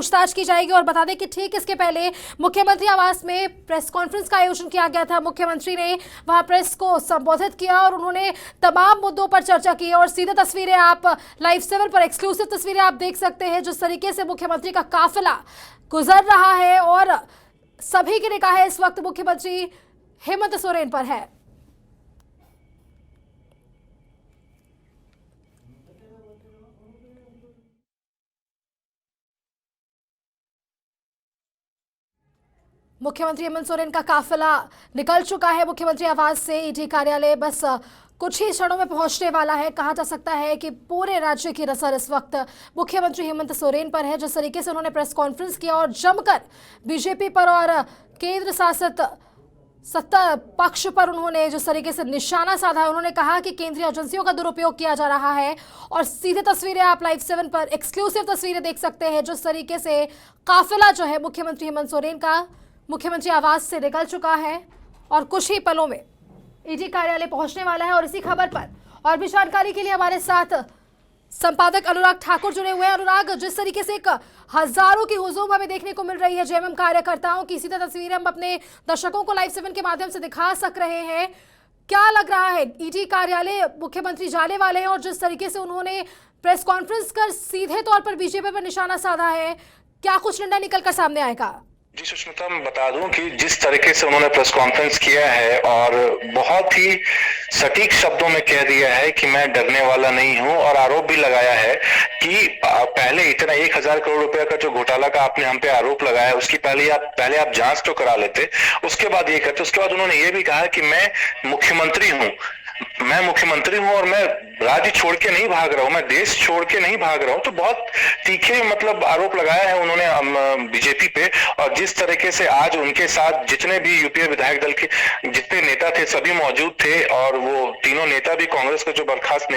पूछताछ की जाएगी। और बता दें कि ठीक इसके पहले मुख्यमंत्री आवास में प्रेस कॉन्फ्रेंस का आयोजन किया गया था। मुख्यमंत्री ने वहां प्रेस को संबोधित किया और उन्होंने तमाम मुद्दों पर चर्चा की। और सीधे तस्वीरें आप लाइव 7 पर एक्सक्लूसिव तस्वीरें आप देख सकते हैं जिस तरीके से मुख्यमंत्री का काफिला गुजर रहा है और सभी की निगाहें इस वक्त मुख्यमंत्री हेमंत सोरेन पर है। मुख्यमंत्री हेमंत सोरेन का काफिला निकल चुका है मुख्यमंत्री आवास से ईडी कार्यालय। बस कुछ ही क्षणों में पहुंचने वाला है। कहा जा सकता है कि पूरे राज्य की नजर इस वक्त मुख्यमंत्री हेमंत सोरेन पर है। जिस तरीके से उन्होंने प्रेस कॉन्फ्रेंस किया और जमकर बीजेपी पर और केंद्र शासित सत्ता पक्ष पर उन्होंने जिस तरीके से निशाना साधा है। उन्होंने कहा कि केंद्रीय एजेंसियों का दुरुपयोग किया जा रहा है। और सीधे तस्वीरें आप लाइव 7 पर एक्सक्लूसिव तस्वीरें देख सकते हैं जिस तरीके से काफिला जो है मुख्यमंत्री हेमंत सोरेन का मुख्यमंत्री आवास से निकल चुका है और कुछ ही पलों में ईडी कार्यालय पहुंचने वाला है। और इसी खबर पर और भी जानकारी के लिए हमारे साथ संपादक अनुराग ठाकुर जुड़े हुए हैं। अनुराग, जिस तरीके से एक हजारों की हुजूम हमें देखने को मिल रही है जेएमएम कार्यकर्ताओं की, सीधा तस्वीरें हम अपने दर्शकों को लाइव 7 के माध्यम से दिखा सक रहे हैं। क्या लग रहा है, ईडी कार्यालय मुख्यमंत्री जाने वाले हैं और जिस तरीके से उन्होंने प्रेस कॉन्फ्रेंस कर सीधे तौर पर बीजेपी पर निशाना साधा है, क्या कुछ निर्णय निकलकर सामने आएगा? जी सुष्मिता, मैं बता दूं कि जिस तरीके से उन्होंने प्रेस कॉन्फ्रेंस किया है और बहुत ही सटीक शब्दों में कह दिया है कि मैं डरने वाला नहीं हूं, और आरोप भी लगाया है कि पहले इतना 1000 करोड़ रुपए का जो घोटाला का आपने हम पे आरोप लगाया, उसकी पहले आप जांच तो करा लेते, उसके बाद ये करते। उसके बाद उन्होंने ये भी कहा कि मैं मुख्यमंत्री हूं और मैं राज्य छोड़ के नहीं भाग रहा हूं, मैं देश छोड़ के नहीं भाग रहा हूं। तो बहुत तीखे मतलब आरोप लगाया है उन्होंने बीजेपी पे। और जिस तरीके से आज उनके साथ जितने भी यूपीए विधायक दल के जितने नेता थे सभी मौजूद थे, और वो तीनों नेता भी कांग्रेस के जो बर्खास्त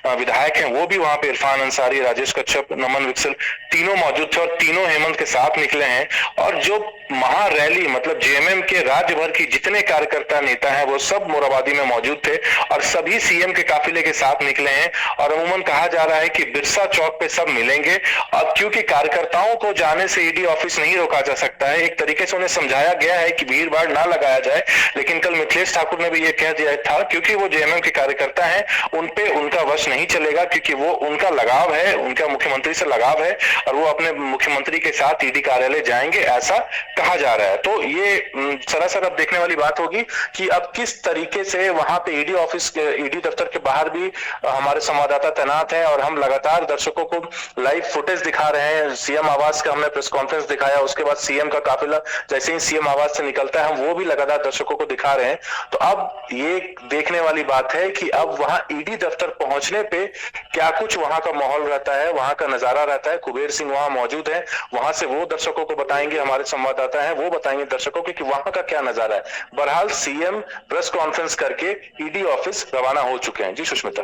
विधायक हैं वो भी वहां पे, इरफान अंसारी, राजेश कच्छप, नमन विकसल, तीनों मौजूद थे और तीनों हेमंत के साथ निकले हैं। और जो महारैली मतलब जेएमएम के राज्य भर की जितने कार्यकर्ता नेता हैं वो सब मोराबादी में मौजूद थे और सभी सीएम के काफिले के साथ निकले हैं। और अमूमन कहा जा रहा है कि बिरसा चौक पे सब मिलेंगे। अब क्योंकि कार्यकर्ताओं को जाने से ईडी ऑफिस नहीं रोका जा सकता है, एक तरीके से उन्हें समझाया गया है कि भीड़ भाड़ ना लगाया जाए। लेकिन कल मिथिलेश ठाकुर ने भी ये कह दिया था क्योंकि वो जेएमएम के कार्यकर्ता हैं, उन पे उनका वश नहीं चलेगा, क्योंकि वो उनका लगाव है, उनका मुख्यमंत्री से लगाव है और वो अपने मुख्यमंत्री के साथ ईडी कार्यालय जाएंगे, ऐसा कहा जा रहा है। तो ये सरासर अब देखने वाली बात होगी कि अब किस तरीके से वहां पे ईडी दफ्तर के बाहर भी हमारे संवाददाता तैनात हैं और हम लगातार दर्शकों को लाइव फुटेज दिखा रहे हैं। सीएम आवास का हमने प्रेस कॉन्फ्रेंस दिखाया, उसके बाद सीएम का काफिला जैसे ही सीएम आवास से निकलता है हम वो भी लगातार दर्शकों को दिखा रहे हैं। तो अब ये देखने वाली बात है कि अब वहां ईडी दफ्तर पहुंचने पे क्या कुछ वहां का माहौल रहता है, वहां का नजारा रहता है। कुबेर सिंह वहां मौजूद है, वहां से वो दर्शकों को बताएंगे, हमारे संवाददाता हैं वो बताएंगे दर्शकों को कि वहां का क्या नजारा है। बहरहाल सीएम प्रेस कॉन्फ्रेंस करके ईडी ऑफिस रवाना हो चुके हैं। जी सुष्मिता।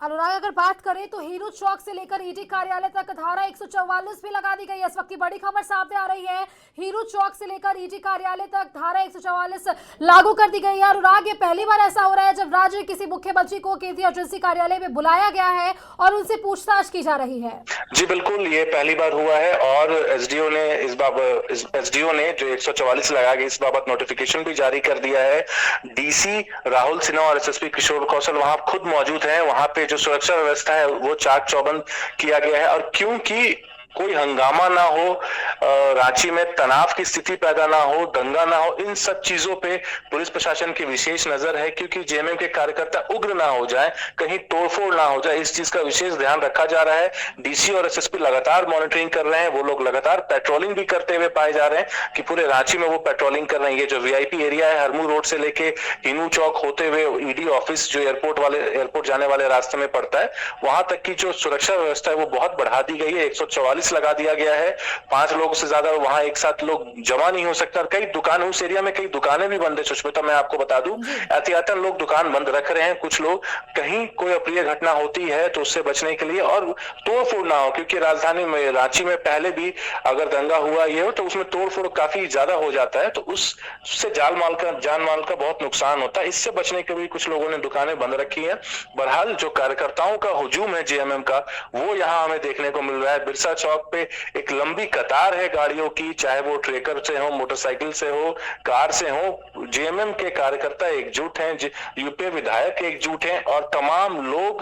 अनुराग, अगर बात करें तो हीरू चौक से लेकर ईडी कार्यालय तक धारा 144 भी लगा दी गई है। इस वक्त की बड़ी खबर सामने आ रही है, हीरू चौक से लेकर ईडी कार्यालय तक धारा 144 लागू कर दी गई है। अनुराग, ये पहली बार ऐसा हो रहा है जब राज्य किसी मुख्यमंत्री को केंद्रीय एजेंसी कार्यालय में बुलाया गया है और उनसे पूछताछ की जा रही है। जी बिल्कुल, ये पहली बार हुआ है और एसडीओ ने जो 144 लगाया गया इस बाबत नोटिफिकेशन भी जारी कर दिया है। डीसी राहुल सिन्हा और एसएसपी किशोर कौशल वहां खुद मौजूद हैं। वहां पे जो सुरक्षा व्यवस्था है वो चाक चौबंद किया गया है। और क्योंकि कोई हंगामा ना हो, रांची में तनाव की स्थिति पैदा ना हो, दंगा ना हो, इन सब चीजों पे पुलिस प्रशासन की विशेष नजर है। क्योंकि जेएमएम के कार्यकर्ता उग्र ना हो जाए, कहीं तोड़फोड़ ना हो जाए, इस चीज का विशेष ध्यान रखा जा रहा है। डीसी और एसएसपी लगातार मॉनिटरिंग कर रहे हैं, वो लोग लगातार पेट्रोलिंग भी करते हुए पाए जा रहे हैं कि पूरे रांची में वो पेट्रोलिंग कर रहे हैं। ये जो वीआईपी एरिया है हरमू रोड से लेके हिनू चौक होते हुए ईडी ऑफिस जो एयरपोर्ट जाने वाले रास्ते में पड़ता है, वहां तक की जो सुरक्षा व्यवस्था है वो बहुत बढ़ा दी गई है। 144 लगा दिया गया है, 5 लोग लोगों से ज्यादा वहां एक साथ लोग जमा नहीं हो सकता। और कई दुकान, उस एरिया में कई दुकानें भी बंद है सुष्मिता, मैं आपको बता दूं। एहतियातन लोग दुकान बंद रख रहे हैं। कुछ लोग, कहीं कोई अप्रिय घटना होती है तो उससे बचने के लिए, और तोड़ फोड़ ना हो, क्योंकि राजधानी में, रांची में पहले भी अगर दंगा हुआ ये हो तो उसमें तोड़ फोड़ काफी ज्यादा हो जाता है, तो उससे जान माल का बहुत नुकसान होता है। इससे बचने के लिए कुछ लोगों ने दुकानें बंद रखी हैं। बहरहाल जो कार्यकर्ताओं का हुजूम है जेएमएम का, वो यहाँ हमें देखने को मिल रहा है। बिरसा चौक पे एक लंबी कतार है गाड़ियों की, चाहे वो ट्रेकर से हो, मोटरसाइकिल से हो, कार से हो। जेएमएम के कार्यकर्ता एकजुट हैं, यूपी विधायक एकजुट हैं, और तमाम लोग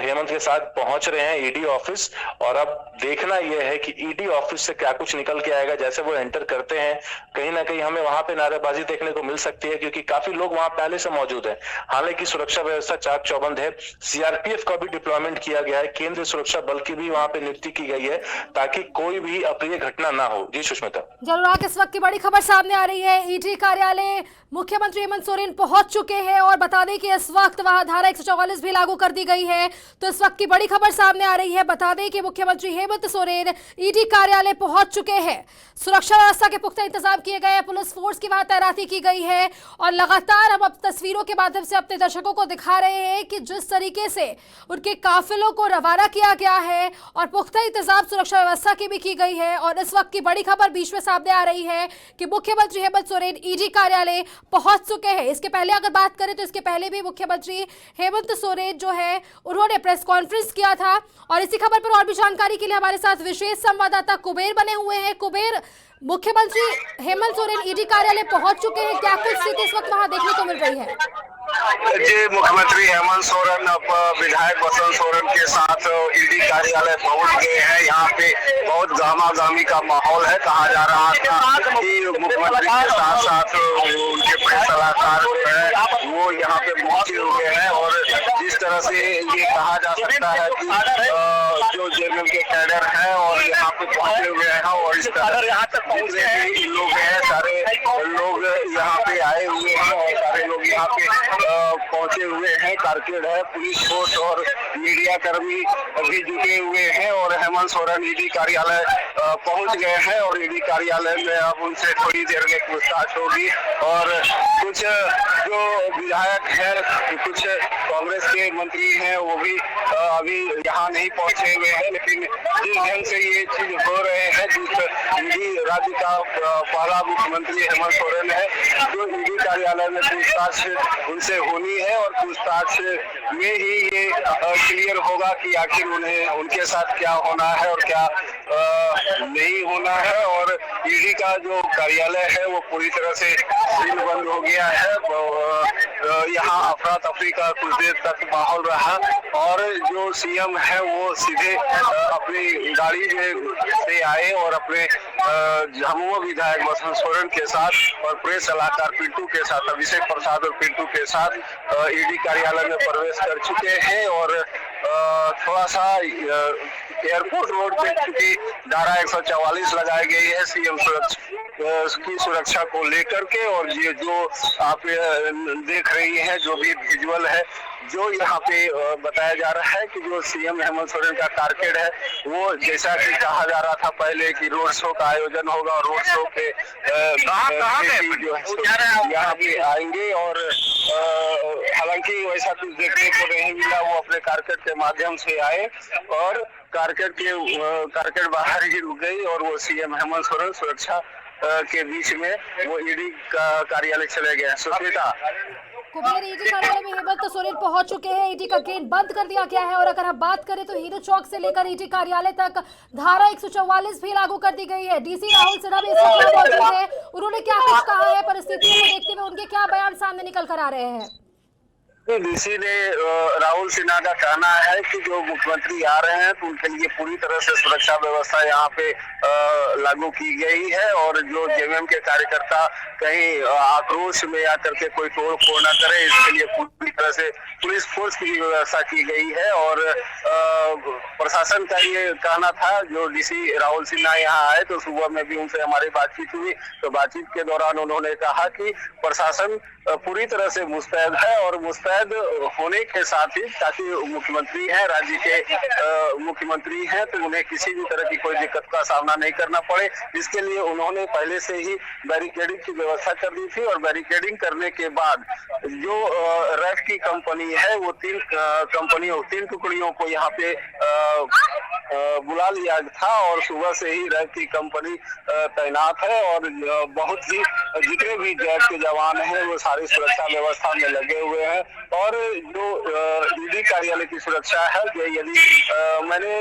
हेमंत के साथ पहुंच रहे हैं ईडी ऑफिस। और अब देखना यह है कि ईडी ऑफिस से क्या कुछ निकल के आएगा। जैसे वो एंटर करते हैं, कहीं ना कहीं हमें वहां पे नारेबाजी देखने को मिल सकती है, क्योंकि काफी लोग वहां पहले से मौजूद हैं। हालांकि सुरक्षा व्यवस्था चाक चौबंद है। सीआरपीएफ का भी डिप्लॉयमेंट किया गया है, केंद्रीय सुरक्षा बल की भी वहां पे नियुक्ति की गई है, ताकि कोई भी अप्रिय घटना ना हो। जी सुष्मिता। जरूर, इस वक्त की बड़ी खबर सामने आ रही है। ईडी कार्यालय मुख्यमंत्री हेमंत सोरेन पहुंच चुके हैं, और बता दें कि इस वक्त वहां धारा 144 भी लागू कर दी गई है। तो इस वक्त की बड़ी खबर सामने आ रही है। बता दें कि मुख्यमंत्री हेमंत सोरेन ईडी कार्यालय पहुंच चुके हैं। सुरक्षा व्यवस्था के पुख्ता इंतजाम किए गए हैं, पुलिस फोर्स की वहां तैनाती की गई है, और लगातार हम अब तस्वीरों के माध्यम से अपने दर्शकों को दिखा रहे हैं कि जिस तरीके से उनके काफिलों को रवाना किया गया है, और पुख्ता इंतजाम सुरक्षा व्यवस्था की भी की गई है। और इस वक्त की बड़ी खबर बीच में सामने आ रही है कि मुख्यमंत्री हेमंत सोरेन ईडी कार्यालय पहुंच चुके हैं। इसके पहले अगर बात करें तो इसके पहले भी मुख्यमंत्री हेमंत सोरेन जो है उन्होंने प्रेस कॉन्फ्रेंस किया था। और इसी खबर पर और भी जानकारी के लिए हमारे साथ विशेष संवाददाता कुबेर बने हुए हैं। कुबेर, मुख्यमंत्री हेमंत सोरेन ईडी कार्यालय पहुंच चुके हैं, क्या कुछ स्थिति इस वक्त वहां देखने को मिल रही है? जी, मुख्यमंत्री हेमंत सोरेन अब विधायक बसंत सोरेन के साथ ईडी कार्यालय पहुंच गए हैं। यहाँ पे बहुत गहमा-गहमी का माहौल है। कहा जा रहा था कि मुख्यमंत्री के साथ साथ उनके प्रेस सलाहकार जो है वो यहाँ पे पहुंचे हुए हैं, और जिस तरह से ये कहा जा सकता है कि जो जेएमएम के कैडर हैं और यहाँ पे पहुंचे हुए हैं, और इस तरह यहाँ तक जितने भी लोग हैं सारे लोग यहाँ पे आए हुए हैं, और सारे लोग यहाँ पे पहुंचे हुए हैं। कारकेड है, पुलिस फोर्स और मीडिया कर्मी भी जुटे हुए हैं, और हेमंत सोरेन ईडी कार्यालय पहुंच गए हैं। और ईडी कार्यालय में अब उनसे थोड़ी देर में पूछताछ होगी, और कुछ जो विधायक हैं, कुछ कांग्रेस के मंत्री हैं, वो भी अभी यहाँ नहीं पहुंचे हुए हैं। लेकिन जिस ढंग से ये चीज हो रहे हैं, जिस राज्य का पहला मुख्यमंत्री हेमंत सोरेन है, जो ईडी कार्यालय में पूछताछ उनसे होनी है, और पूछताछ में ही ये क्लियर होगा कि आखिर उन्हें उनके साथ क्या होना है और क्या नहीं होना है। और ईडी का जो कार्यालय है वो पूरी तरह से सील बंद हो गया है। यहाँ अफरा तफरी का कुछ देर तक माहौल रहा, और जो सीएम है वो सीधे अपनी गाड़ी से आए और अपने झामुमो विधायक बसंत सोरेन के साथ और प्रेस सलाहकार पिंटू के साथ, अभिषेक प्रसाद और पिंटू के साथ ईडी कार्यालय में प्रवेश कर चुके हैं। और थोड़ा सा एयरपोर्ट रोड पे चूंकि धारा 144 लगाई गई है सीएम की सुरक्षा को लेकर के, और ये जो आप देख रही हैं, जो भी विजुअल है, जो यहाँ पे बताया जा रहा है कि जो सीएम हेमंत सोरेन का कारकेड है, वो जैसा कि कहा जा रहा था पहले कि रोड शो का आयोजन होगा, और रोड शो पे जो है यहाँ पे आएंगे। और हालांकि वैसा कुछ देखने को नहीं मिला, वो अपने कारकेड के माध्यम से आए और कारकेड बाहर ही रुक गई, और वो सीएम हेमंत सोरेन सुरक्षा के बीच में वो ईडी का कार्यालय चले गए। सुष्मिता, कुबेर, ईडी कार्यालय में हेमंत सोरेन पहुंच चुके हैं। ईडी का गेट बंद कर दिया गया है, और अगर हम बात करें तो हीरो चौक से लेकर ईडी कार्यालय तक धारा 144 भी लागू कर दी गई है। डीसी राहुल सिन्हा भी इस वक्त मौजूद है। उन्होंने क्या कुछ कहा है, परिस्थितियों को देखते हुए उनके क्या बयान सामने निकल कर आ रहे हैं? डीसी ने राहुल सिन्हा का कहना है कि जो मुख्यमंत्री आ रहे हैं तो उनके लिए पूरी तरह से सुरक्षा व्यवस्था यहाँ पे लागू की गई है, और जो जेएमएम के कार्यकर्ता कहीं आक्रोश में आकर के कोई तोड़ फोड़ न करे, इसके लिए पूरी तरह से पुलिस फोर्स की व्यवस्था की गई है। और प्रशासन का ये कहना था, जो डीसी राहुल सिन्हा यहाँ आए तो सुबह में भी उनसे हमारी बातचीत हुई, तो बातचीत के दौरान उन्होंने कहा कि प्रशासन पूरी तरह से मुस्तैद है और मुस्तैद होने के साथ ही ताकि मुख्यमंत्री हैं, राज्य के मुख्यमंत्री हैं, तो उन्हें किसी भी तरह की कोई दिक्कत का सामना नहीं करना पड़े, इसके लिए उन्होंने पहले से ही बैरिकेडिंग की व्यवस्था कर दी थी। और बैरिकेडिंग करने के बाद जो रैफ की कंपनी है वो तीन टुकड़ियों को यहाँ पे बुला लिया था और सुबह से ही रैफ की कंपनी तैनात है और बहुत ही जितने भी जैब के जवान हैं वो सारी सुरक्षा व्यवस्था में लगे हुए हैं। और जो ईडी कार्यालय की सुरक्षा है, यदि मैंने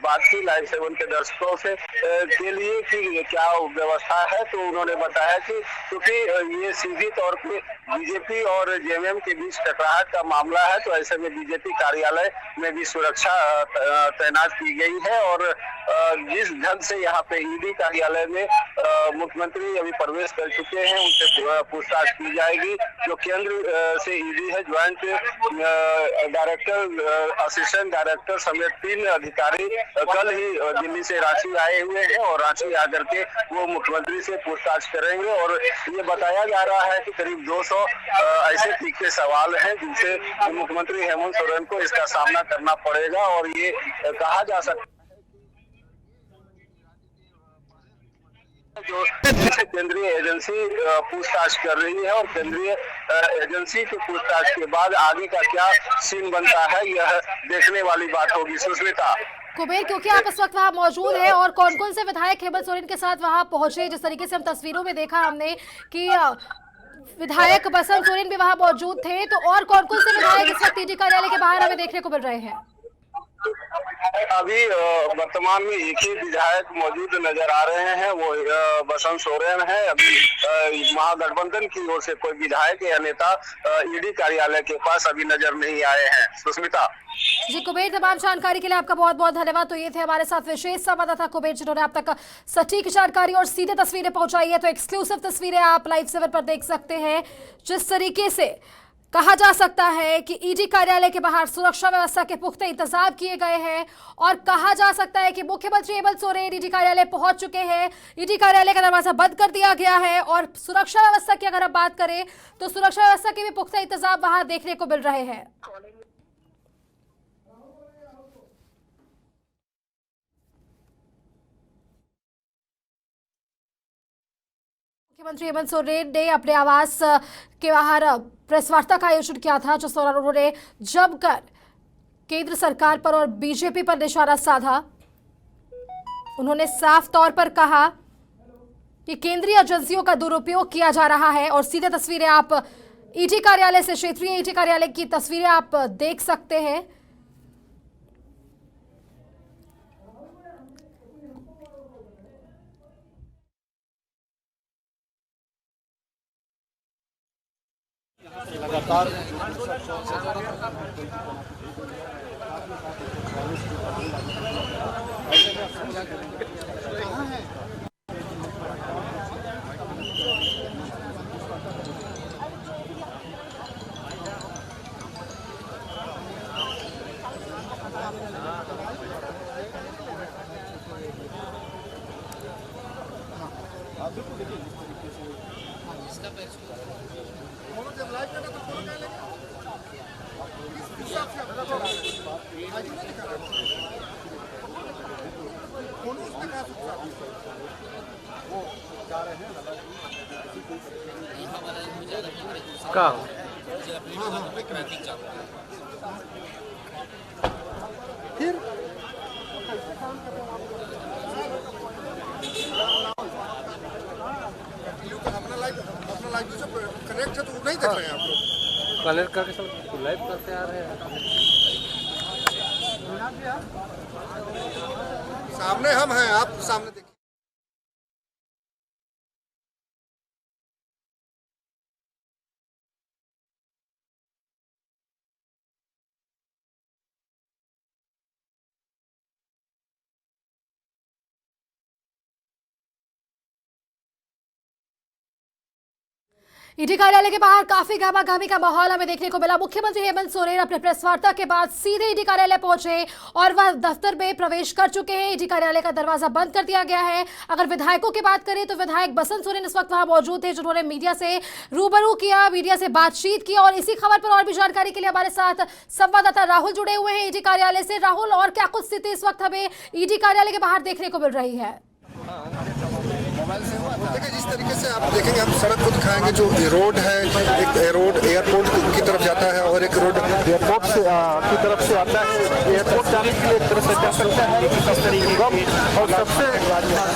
बात की लाइव 7 के दर्शकों से के लिए कि क्या व्यवस्था है, तो उन्होंने बताया कि क्योंकि ये सीधी तौर पे बीजेपी और जेएमएम के बीच टकराहट का मामला है, तो ऐसे में बीजेपी कार्यालय में भी सुरक्षा तैनात की गई है। और जिस ढंग से यहाँ पे ईडी कार्यालय में मुख्यमंत्री अभी प्रवेश कर चुके हैं, उनसे पूछताछ की जाएगी। जो केंद्र से ईडी है, ज्वाइंट डायरेक्टर, असिस्टेंट डायरेक्टर समेत 3 अधिकारी कल ही दिल्ली से रांची आए हुए हैं और रांची आकर के वो मुख्यमंत्री से पूछताछ करेंगे। और ये बताया जा रहा है कि करीब 200 ऐसे तीखे सवाल हैं जिनसे मुख्यमंत्री हेमंत सोरेन को इसका सामना करना पड़ेगा। और ये कहा जा सकता है जो केंद्रीय एजेंसी पूछताछ कर रही है और केंद्रीय एजेंसी की पूछताछ के बाद आगे का क्या सीन बनता है, यह देखने वाली बात होगी। सुष्मिता। कुबेर, क्योंकि आप इस वक्त वहाँ मौजूद हैं और कौन कौन से विधायक हेमंत सोरेन के साथ वहाँ पहुंचे, जिस तरीके से हम तस्वीरों में देखा हमने कि विधायक बसंत सोरेन भी वहाँ मौजूद थे, तो और कौन कौन से विधायक इस वक्त ईडी कार्यालय के बाहर हमें देखने को मिल रहे हैं? अभी वर्तमान में एक ही विधायक मौजूद नजर आ रहे हैं, वो बसंत सोरेन है। अभी महागठबंधन की ओर से कोई विधायक या नेता ईडी कार्यालय के पास अभी नजर नहीं आए हैं। सुष्मिता। जी कुबेर, तमाम जानकारी के लिए आपका बहुत बहुत धन्यवाद। तो ये थे हमारे साथ विशेष संवाददाता कुबेर, जिन्होंने आप तक सटीक जानकारी और सीधे तस्वीरें पहुंचाई है। तो एक्सक्लूसिव तस्वीरें आप लाइव 7 पर देख सकते हैं। जिस तरीके से कहा जा सकता है कि ईडी कार्यालय के बाहर सुरक्षा व्यवस्था के पुख्ते इंतजाम किए गए हैं और कहा जा सकता है कि मुख्यमंत्री हेमंत सोरेन ईडी कार्यालय पहुंच चुके हैं। ईडी कार्यालय का दरवाजा बंद कर दिया गया है और सुरक्षा व्यवस्था की अगर हम बात करें तो सुरक्षा व्यवस्था के भी पुख्ते इंतजाम वहां देखने को मिल रहे हैं। मुख्यमंत्री हेमंत सोरेन ने अपने आवास के बाहर प्रेस वार्ता का आयोजन किया था, जिस दौरान उन्होंने जमकर केंद्र सरकार पर और बीजेपी पर निशाना साधा। उन्होंने साफ तौर पर कहा कि केंद्रीय एजेंसियों का दुरुपयोग किया जा रहा है और सीधे तस्वीरें आप ईडी कार्यालय से, क्षेत्रीय ईडी कार्यालय की तस्वीरें आप देख सकते हैं। लगातार अपना लाइव जो कनेक्ट है तो नहीं देख रहे हैं आप लोग। कनेक्ट करके सब लाइव करते आ रहे हैं। सामने हम हैं, आप सामने देखिए। ईडी कार्यालय के बाहर काफी गहमागहमी का माहौल हमें देखने को मिला। मुख्यमंत्री हेमंत सोरेन अपने प्रेस वार्ता के बाद सीधे ईडी कार्यालय पहुंचे और वह दफ्तर में प्रवेश कर चुके हैं। ईडी कार्यालय का दरवाजा बंद कर दिया गया है। अगर विधायकों की बात करें तो विधायक बसंत सोरेन इस वक्त वहां मौजूद थे, जिन्होंने मीडिया से रूबरू किया, मीडिया से बातचीत की। और इसी खबर पर और भी जानकारी के लिए हमारे साथ संवाददाता राहुल जुड़े हुए हैं ईडी कार्यालय से। राहुल, और क्या कुछ स्थिति इस वक्त हमें ईडी कार्यालय के बाहर देखने को मिल रही है? देखिए, जिस तरीके से आप देखेंगे, हम सड़क को दिखाएंगे। जो रोड है, एक रोड एयरपोर्ट की तरफ जाता है और एक रोड एयरपोर्ट से की तरफ से आता है। एयरपोर्ट जाने के लिए एक तरह से कह सकते हैं और सबसे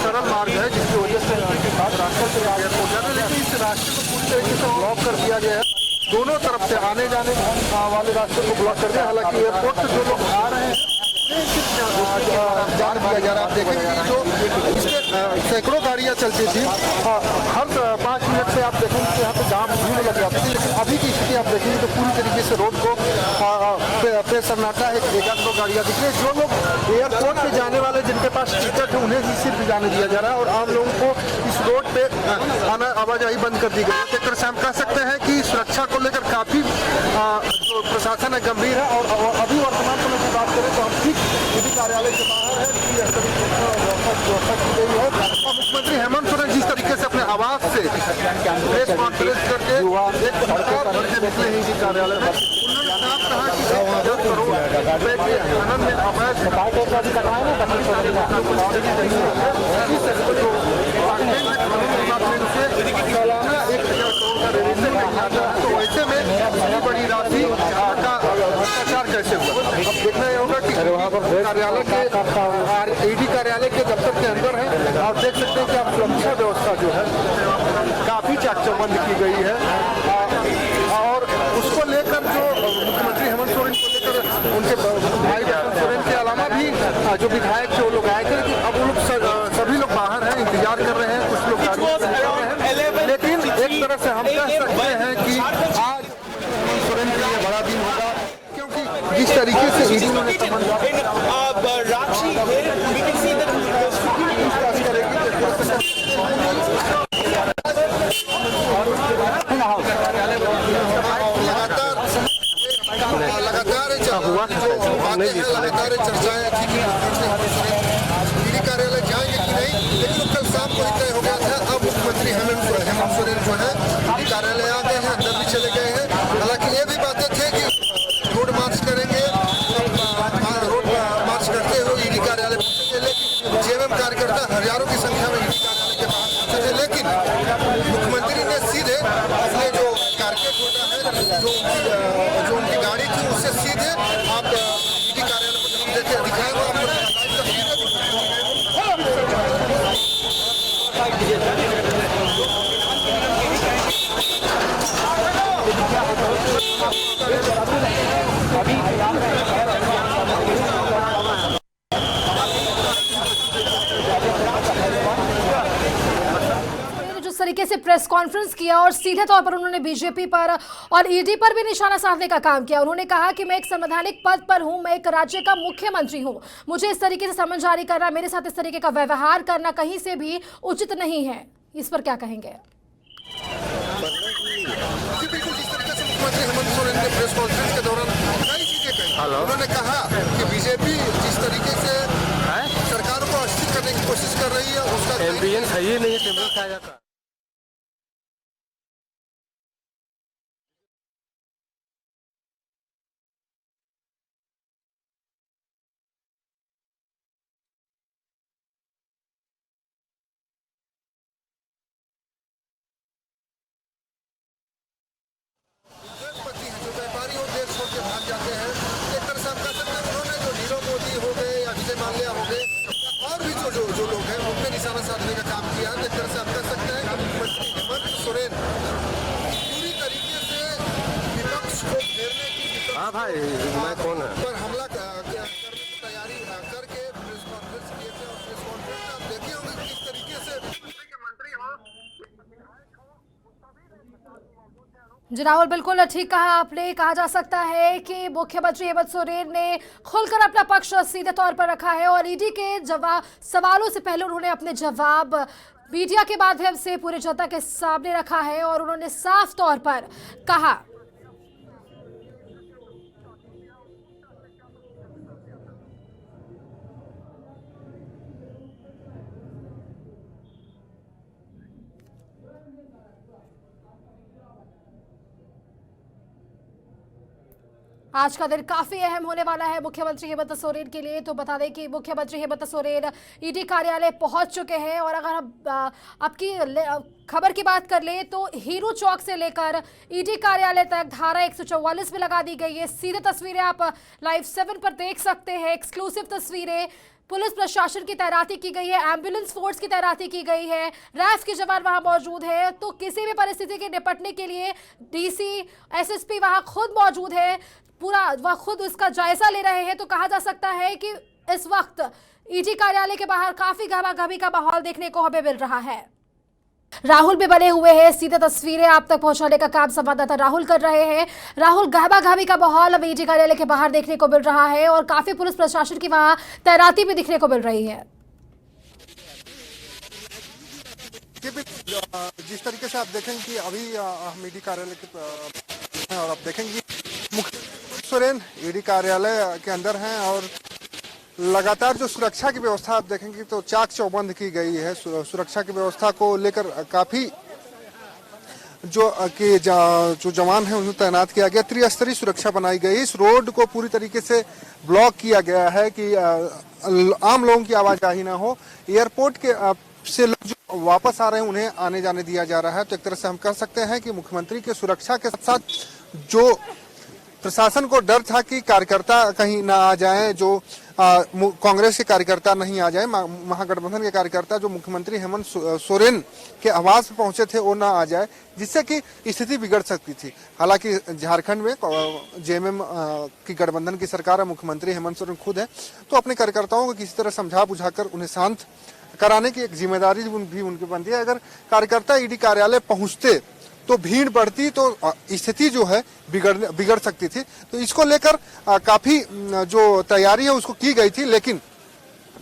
सरल मार्ग है, जिसकी वजह से रास्ते से एयरपोर्ट जाना, लेकिन इस रास्ते को पूरी तरीके से ब्लॉक कर दिया गया है। दोनों तरफ से आने जाने वाले रास्ते को ब्लॉक कर दिया। हालांकि एयरपोर्ट से जो लोग आ रहे हैं जान दिया जा रहा है। आप देखेंगे कि जो इसमें सैकड़ों गाड़ियां चलती थी, हर 5 मिनट से आप देखेंगे कि यहाँ पे जाम भीड़ लग जाती थी। लेकिन अभी की स्थिति आप देखेंगे तो पूरी तरीके से रोड को पे सन्नाटा है। 1-2 गाड़ियां दिख रही है। जो लोग एयरपोर्ट पे जाने वाले, जिनके पास टिकट है, उन्हें ही सिर्फ जाने दिया जा रहा है और आम लोगों को इस रोड पे आवाजाही बंद कर दी गई है। एक तरह से हम कह सकते हैं कि सुरक्षा को लेकर काफी जो प्रशासन है गंभीर है। और अभी वर्तमान समय की बात करें तो हम ठीक ईडी कार्यालय के बाहर है कि इस तरीके से व्यवस्था की गई है। और मुख्यमंत्री हेमंत सोरेन जिस तरीके से अपने आवास से प्रेस कॉन्फ्रेंस करके एक सरकार निकले हैं ईडी कार्यालय में, उन्होंने साफ कहा कि 10 करोड़ रुपए के खनन में अवैध सालाना 1,000 करोड़ का रेवेन्यू नहीं आता है। तो वैसे में इतनी बड़ी राशि का भ्रष्टाचार कैसे हुआ? अब देखना यह होगा कि कार्यालय के ईडी कार्यालय के दफ्तर के अंदर है। आप देख सकते हैं कि आप सुरक्षा व्यवस्था जो है काफी चाक चौबंद की गई है। और उसको लेकर जो मुख्यमंत्री हेमंत सोरेन को लेकर उनके भाई बसंत सोरेन के अलावा भी जो विधायक थे वो लोग आए थे। लेकिन अब वो लोग सभी लोग बाहर हैं, इंतजार कर रहे हैं। कुछ लोग गाड़ी से निकल रहे हैं। लेकिन एक तरह से हम कह सकते हैं कि आज हेमंत सोरेन के लिए बड़ा दिन होगा, क्योंकि जिस तरीके से ईडी ने लगातार चर्चाएं थी कि ईडी कार्यालय जाएंगे कि नहीं, लेकिन कल शाम को ही तय हो गया था। अब मुख्यमंत्री हेमंत सोरेन जो है ईडी कार्यालय आ गए हैं, अंदर भी चले गए हैं। हालांकि ये भी बातें थे कि रोड मार्च करेंगे, रोड मार्च करते हुए ईडी कार्यालय पहुंचेंगे। लेकिन जेएमएम कार्यकर्ता हजारों की संख्या में ईडी कार्यालय के बाहर पहुंचे थे। लेकिन मुख्यमंत्री ने सीधे अपने जो कारकेट होता है, जो उनकी गाड़ी थी, उससे सीधे आप ईडी कार्यालय पर देखिए, दिखाएंगे आपको जिस तरीके से प्रेस कॉन्फ्रेंस किया और सीधे तौर पर उन्होंने बीजेपी पर और ईडी पर भी निशाना साधने का काम किया। उन्होंने कहा कि मैं एक संवैधानिक पद पर हूं, मैं एक राज्य का मुख्यमंत्री हूं, मुझे इस तरीके से समन जारी करना, मेरे साथ इस तरीके का व्यवहार करना कहीं से भी उचित नहीं है। इस पर क्या कहेंगे? बिल्कुल जिस तरीके से मुख्यमंत्री हेमंत सोरेन ने प्रेस कॉन्फ्रेंस के दौरान कई चीजें कही। उन्होंने कहा कि बीजेपी जिस तरीके से सरकार को अस्थिर करने की कोशिश कर रही है, उसका एम्बियंस है ही नहीं, टेबल खाया जाता। जो व्यापारी हो देश छोड़ के भाग जाते हैं। एक तरह से हम कह सकते हैं उन्होंने जो नीरव मोदी हो गए या विजय माल्या हो गए और भी जो लोग हैं, उन पे निशाना साधने का काम किया है। एक तरह से हम कह सकते हैं कि मुख्यमंत्री हेमंत सोरेन पूरी तरीके से विपक्ष को घेरने की, हाँ भाई, मैं कौन है पर हमला करने की तैयारी करके प्रेस कॉन्फ्रेंस किए थे। और प्रेस कॉन्फ्रेंस में आप देखे होंगे किस तरीके से मंत्री हो। जी राहुल, बिल्कुल ठीक कहा आपने। कहा जा सकता है कि मुख्यमंत्री हेमंत सोरेन ने खुलकर अपना पक्ष सीधे तौर पर रखा है और ईडी के सवालों से पहले उन्होंने अपने जवाब मीडिया के माध्यम से पूरी जनता के सामने रखा है और उन्होंने साफ तौर पर कहा आज का दिन काफी अहम होने वाला है मुख्यमंत्री हेमंत सोरेन के लिए। तो बता दें कि मुख्यमंत्री हेमंत सोरेन ईडी कार्यालय पहुंच चुके हैं और अगर हम अब की खबर की बात कर ले तो हीरू चौक से लेकर ईडी कार्यालय तक धारा 144 में लगा दी गई है। सीधे तस्वीरें आप लाइव 7 पर देख सकते हैं, एक्सक्लूसिव तस्वीरें। पुलिस प्रशासन की तैनाती की गई है, एम्बुलेंस फोर्स की तैनाती की गई है, रैफ के जवान वहां मौजूद है। तो किसी भी परिस्थिति के निपटने के लिए डीसी एसएसपी वहां खुद मौजूद है, पूरा वह खुद उसका जायजा ले रहे हैं। तो कहा जा सकता है कि इस वक्त ईडी कार्यालय के बाहर काफी गहमागहमी का माहौल देखने को हमें मिल रहा है। राहुल भी बने हुए हैं, सीधे तस्वीरें आप तक पहुंचाने का काम संवाददाता राहुल कर रहे हैं। राहुल, गहमागहमी का माहौल अब ईडी कार्यालय के बाहर देखने को मिल रहा है और काफी पुलिस प्रशासन की वहां तैनाती भी दिखने को मिल रही है। जिस तरीके से आप देखेंगे कि अभी हम ईडी कार्यालय के और आप देखेंगे मुख्यमंत्री सोरेन ईडी कार्यालय के अंदर हैं और लगातार जो सुरक्षा की व्यवस्था आप देखेंगे तो चाक चौबंद की गई है। सुरक्षा की व्यवस्था को लेकर काफी जो जवान हैं उन्हें तैनात किया गया, त्रिस्तरीय सुरक्षा बनाई गई। इस रोड को पूरी तरीके से ब्लॉक किया गया है कि आम लोगों की आवाजाही ना हो। एयरपोर्ट के से लोग जो वापस आ रहे हैं उन्हें आने जाने दिया जा रहा है। तो एक तरह से हम कह सकते हैं कि मुख्यमंत्री के सुरक्षा के साथ साथ जो प्रशासन को डर था कि कार्यकर्ता कहीं ना आ जाएं, जो कांग्रेस के कार्यकर्ता नहीं आ जाएं, महागठबंधन के कार्यकर्ता जो मुख्यमंत्री हेमंत सोरेन के आवास पर पहुंचे थे वो ना आ जाए, जिससे कि स्थिति बिगड़ सकती थी। हालांकि झारखंड में जेएमएम की गठबंधन की सरकार है, मुख्यमंत्री हेमंत सोरेन खुद है, तो अपने कार्यकर्ताओं को किसी तरह समझा बुझाकर उन्हें शांत कराने की एक जिम्मेदारी भी उनकी बनती है। अगर कार्यकर्ता ईडी कार्यालय पहुंचते तो भीड़ बढ़ती तो स्थिति जो है बिगड़ सकती थी। तो इसको लेकर काफी जो तैयारी है उसको की गई थी, लेकिन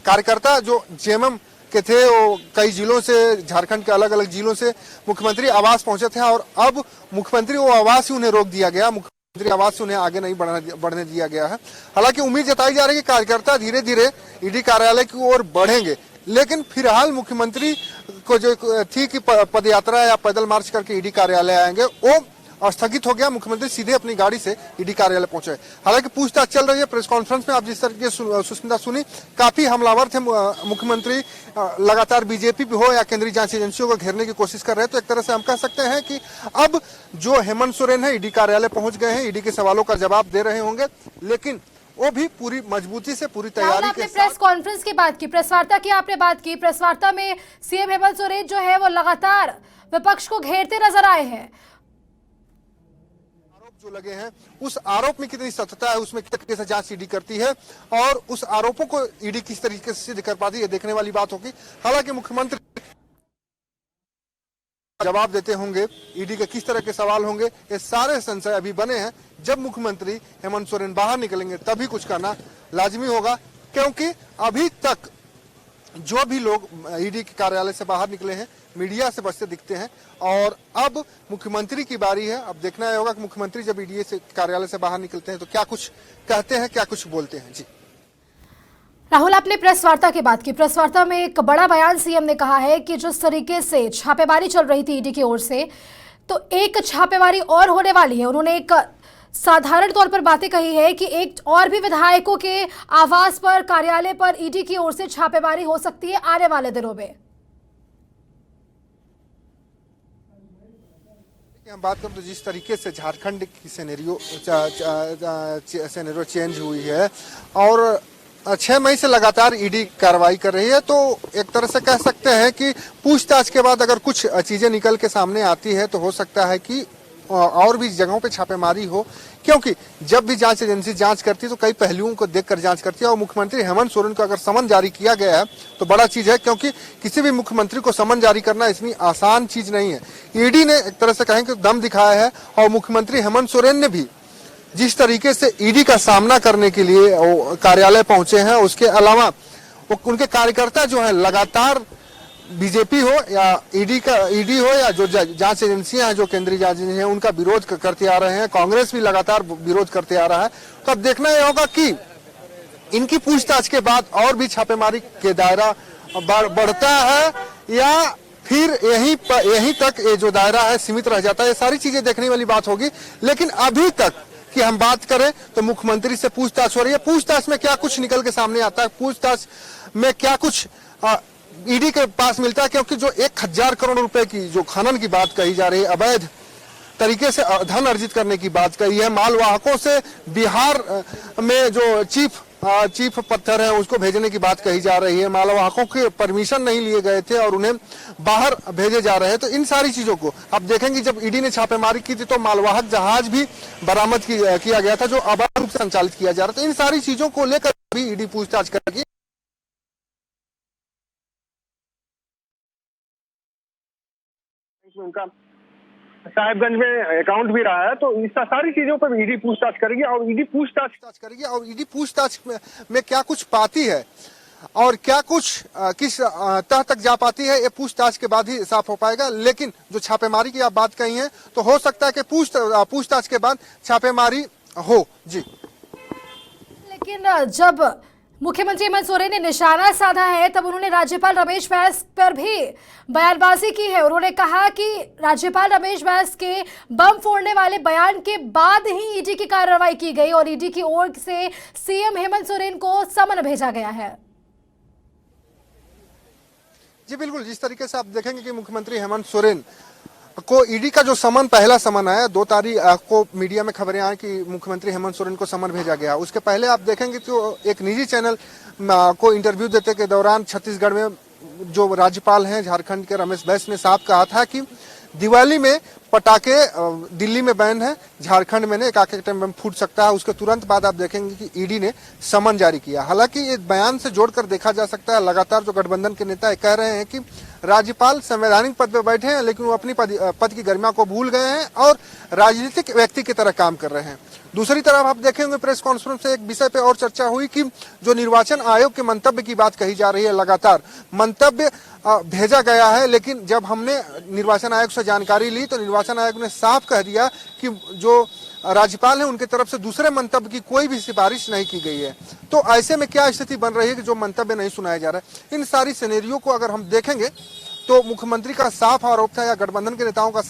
कार्यकर्ता जो जेएमएम के थे वो कई जिलों से, झारखंड के अलग अलग जिलों से मुख्यमंत्री आवास पहुंचे थे और अब मुख्यमंत्री वो आवास ही उन्हें रोक दिया गया, मुख्यमंत्री आवास से उन्हें आगे नहीं बढ़ने दिया गया है। हालांकि उम्मीद जताई जा रही है कि कार्यकर्ता धीरे धीरे ईडी कार्यालय की ओर बढ़ेंगे, लेकिन फिलहाल मुख्यमंत्री को जो थी कि पदयात्रा या पैदल मार्च करके ईडी कार्यालय आएंगे वो स्थगित हो गया। मुख्यमंत्री सीधे अपनी गाड़ी से ईडी कार्यालय पहुंचे। हालांकि पूछताछ चल रही है। प्रेस कॉन्फ्रेंस में आप जिस तरीके सुष्मिता सुनी, काफी हमलावर थे मुख्यमंत्री, लगातार बीजेपी भी हो या केंद्रीय जांच एजेंसियों को घेरने की कोशिश कर रहे हैं। तो एक तरह से हम कह सकते हैं कि अब जो हेमंत सोरेन है ईडी कार्यालय पहुंच गए हैं, ईडी के सवालों का जवाब दे रहे होंगे, लेकिन वो भी पूरी मजबूती से पूरी तैयारी के साथ। प्रेस कॉन्फ्रेंस की बात की, प्रेस वार्ता की आपने बात की, प्रेस वार्ता में सीएम हेमंत सोरेन जो है वो लगातार विपक्ष को घेरते नजर आए हैं। आरोप जो लगे हैं उस आरोप में कितनी सत्यता है, उसमें किस तरीके से जांच ईडी करती है और उस आरोपों को ईडी किस तरीके से सिद्ध कर पाती है, देखने वाली बात होगी। हालांकि मुख्यमंत्री जवाब देते होंगे, ईडी के किस तरह के सवाल होंगे, ये सारे संशय अभी बने हैं। जब मुख्यमंत्री हेमंत सोरेन बाहर निकलेंगे तभी कुछ करना लाजमी होगा, क्योंकि अभी तक जो भी लोग ईडी के कार्यालय से बाहर निकले हैं मीडिया से बचते दिखते हैं और अब मुख्यमंत्री की बारी है। अब देखना होगा कि मुख्यमंत्री जब ईडी से कार्यालय से बाहर निकलते हैं तो क्या कुछ कहते हैं, क्या कुछ बोलते हैं। जी राहुल, आपने प्रेस वार्ता की बात की। प्रेस वार्ता में एक बड़ा बयान सीएम ने कहा है कि जिस तरीके से छापेमारी चल रही थी ईडी की ओर से, तो एक छापेमारी और होने वाली है। उन्होंने एक साधारण तौर पर बातें कही है कि एक और भी विधायकों के आवास पर, कार्यालय पर ईडी की ओर से छापेमारी हो सकती है आने वाले दिनों में। हम बात करें तो जिस तरीके से झारखंड की सिनेरियो चेंज हुई है और 6 मई से लगातार ईडी कार्रवाई कर रही है, तो एक तरह से कह सकते हैं कि पूछताछ के बाद अगर कुछ चीजें निकल के सामने आती है तो हो सकता है कि और भी जगहों पे छापेमारी हो, क्योंकि जब भी जांच एजेंसी जांच करती है तो कई पहलुओं को देखकर जांच करती है। और मुख्यमंत्री हेमंत सोरेन को अगर समन जारी किया गया है तो बड़ा चीज है, क्योंकि किसी भी मुख्यमंत्री को समन जारी करना इतनी आसान चीज नहीं है। ईडी ने एक तरह से कहें कि दम दिखाया है और मुख्यमंत्री हेमंत सोरेन ने भी जिस तरीके से ईडी का सामना करने के लिए कार्यालय पहुंचे हैं, उसके अलावा उनके कार्यकर्ता जो है लगातार बीजेपी हो या ईडी हो या जो जांच एजेंसियां हैं, जो केंद्रीय जांच एजेंसियां हैं, उनका विरोध करते आ रहे हैं। कांग्रेस भी लगातार विरोध करते आ रहा है। तो अब देखना यह होगा कि इनकी पूछताछ के बाद और भी छापेमारी के दायरा बढ़ता है या फिर यहीं तक ये जो दायरा है सीमित रह जाता है। ये सारी चीजें देखने वाली बात होगी। लेकिन अभी तक कि हम बात करें तो मुख्यमंत्री से पूछताछ हो रही है। पूछताछ में क्या कुछ निकल के सामने आता है, पूछताछ में क्या कुछ ईडी के पास मिलता है, क्योंकि जो 1000 करोड़ रुपए की जो खनन की बात कही जा रही है, अवैध तरीके से धन अर्जित करने की बात कही है, मालवाहकों से बिहार में जो चीफ पत्थर है उसको भेजने की बात कही जा रही है, मालवाहकों के परमिशन नहीं लिए गए थे और उन्हें बाहर भेजे जा रहे हैं। तो इन सारी चीजों को अब देखेंगे। जब ईडी ने छापेमारी की थी तो मालवाहक जहाज भी बरामद किया गया था जो अवैध रूप से संचालित किया जा रहा था। इन सारी चीजों को लेकर भी ईडी पूछताछ करेगी। उनका साहिबगंज में अकाउंट भी रहा है, तो इस सारी चीजों पर ईडी पूछताछ करेगी और ईडी पूछताछ में क्या कुछ पाती है और क्या कुछ किस तह तक जा पाती है, ये पूछताछ के बाद ही साफ हो पाएगा। लेकिन जो छापेमारी की आप बात कही है तो हो सकता है कि पूछताछ के बाद छापेमारी हो। जी, लेकिन जब मुख्यमंत्री हेमंत सोरेन ने निशाना साधा है तब उन्होंने राज्यपाल रमेश बैस पर भी बयानबाजी की है। उन्होंने कहा कि राज्यपाल रमेश बैस के बम फोड़ने वाले बयान के बाद ही ईडी की कार्रवाई की गई और ईडी की ओर से सीएम हेमंत सोरेन को समन भेजा गया है। जी बिल्कुल, जिस तरीके से आप देखेंगे कि मुख्यमंत्री हेमंत सोरेन को ईडी का जो समन, पहला समन आया 2 तारीख को मीडिया में खबरें आई कि मुख्यमंत्री हेमंत सोरेन को समन भेजा गया। उसके पहले आप देखेंगे तो एक निजी चैनल को इंटरव्यू देते के दौरान छत्तीसगढ़ में जो राज्यपाल हैं झारखंड के रमेश बैस ने साफ कहा था कि दिवाली में पटाखे दिल्ली में बैन है, झारखंड में एक आके टाइम में फूट सकता है। उसके तुरंत बाद आप देखेंगे कि ईडी ने समन जारी किया। हालांकि ये बयान से जोड़कर देखा जा सकता है लगातार जो गठबंधन के नेता कह रहे हैं कि राज्यपाल संवैधानिक पद पर बैठे हैं लेकिन वो अपनी पद की गरिमा को भूल गए हैं और राजनीतिक व्यक्ति की तरह काम कर रहे हैं। दूसरी तरफ आप देखेंगे प्रेस कॉन्फ्रेंस से एक विषय पे और चर्चा हुई कि जो निर्वाचन आयोग के मंतव्य की बात कही जा रही है, लगातार मंतव्य भेजा गया है, लेकिन जब हमने निर्वाचन आयोग से जानकारी ली तो निर्वाचन आयोग ने साफ कह दिया कि जो राज्यपाल है उनके तरफ से दूसरे मंतव्य की कोई भी सिफारिश नहीं की गई है। तो ऐसे में क्या स्थिति बन रही है कि जो मंतव्य नहीं सुनाया जा रहा है। इन सारी सिनेरियो को अगर हम देखेंगे तो मुख्यमंत्री का साफ आरोप था या गठबंधन के नेताओं का साफ